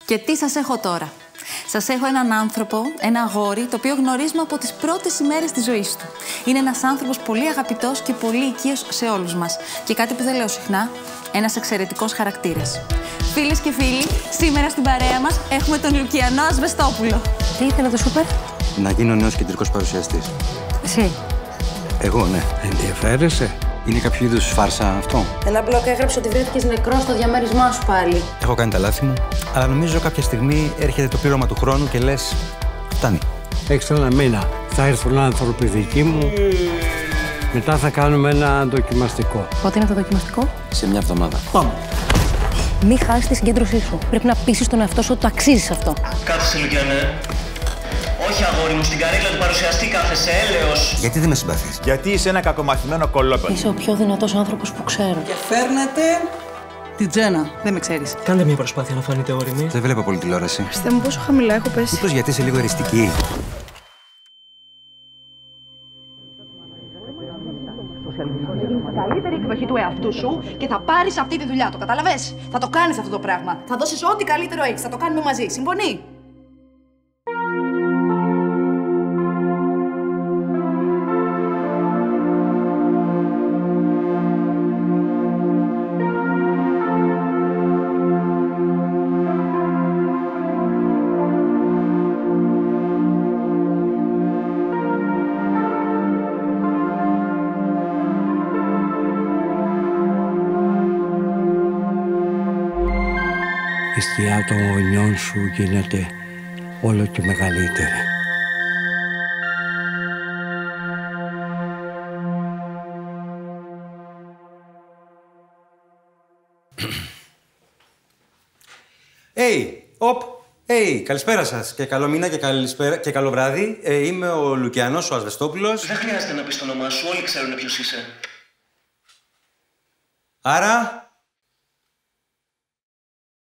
Και τι σας έχω τώρα? Σας έχω έναν άνθρωπο, ένα αγόρι, το οποίο γνωρίζουμε από τις πρώτες ημέρες της ζωής του. Είναι ένας άνθρωπος πολύ αγαπητός και πολύ οικείος σε όλους μας. Και κάτι που δεν λέω συχνά, ένας εξαιρετικός χαρακτήρας. Φίλες και φίλοι, σήμερα στην παρέα μας έχουμε τον Λουκιανό Ασβεστόπουλο. Τι ήθελε το σούπερ? Να γίνω νέος κεντρικός παρουσιαστής. Εσύ? Εγώ, ναι. Ενδιαφέρεσαι? Είναι κάποιο είδους φάρσα αυτό? Ένα μπλοκ έγραψε ότι βρέθηκες νεκρός στο διαμέρισμά σου πάλι. Έχω κάνει τα λάθη μου, αλλά νομίζω κάποια στιγμή έρχεται το πλήρωμα του χρόνου και λες, φτάνει. Έχεις ένα μήνα. Θα έρθουν άνθρωποι δικοί μου. Μετά θα κάνουμε ένα δοκιμαστικό. Πότε είναι το δοκιμαστικό? Σε μια εβδομάδα. Πάμε. Μη χάσεις τη συγκέντρωσή σου. Πρέπει να πείσεις τον εαυτό σου ότι το αξίζεις αυτό. Κάθεσαι, Λουκιανέ. Όχι, αγόρι μου, στην καρέκλα του παρουσιαστή κάθεσαι, έλεος. Γιατί δεν με συμπαθείς? Γιατί είσαι ένα κακομαθημένο κολόπεδο. Είσαι ο πιο δυνατός άνθρωπος που ξέρω. Και φέρνετε την Τζένα. Δεν με ξέρεις. Κάντε μια προσπάθεια να φανείτε όριμοι. Δεν βλέπω πολύ τηλεόραση. Χριστέ μου, πόσο χαμηλά έχω πέσει. Μήπως γιατί είσαι λίγο εριστική? Καλύτερη εκδοχή του εαυτού σου και θα πάρεις αυτή τη δουλειά. Το κατάλαβες? Θα το κάνεις αυτό το πράγμα. Θα δώσεις ό,τι καλύτερο έχεις. Θα το κάνουμε μαζί. Συμφωνεί? Η σκιά των γονιών σου γίνεται όλο και μεγαλύτερη. Καλησπέρα σας και καλό μήνα και καλό βράδυ. Είμαι ο Λουκιανός, ο Ασβεστόπουλος. Δεν χρειάζεται να πεις το όνομά σου, όλοι ξέρουν ποιος είσαι. Άρα,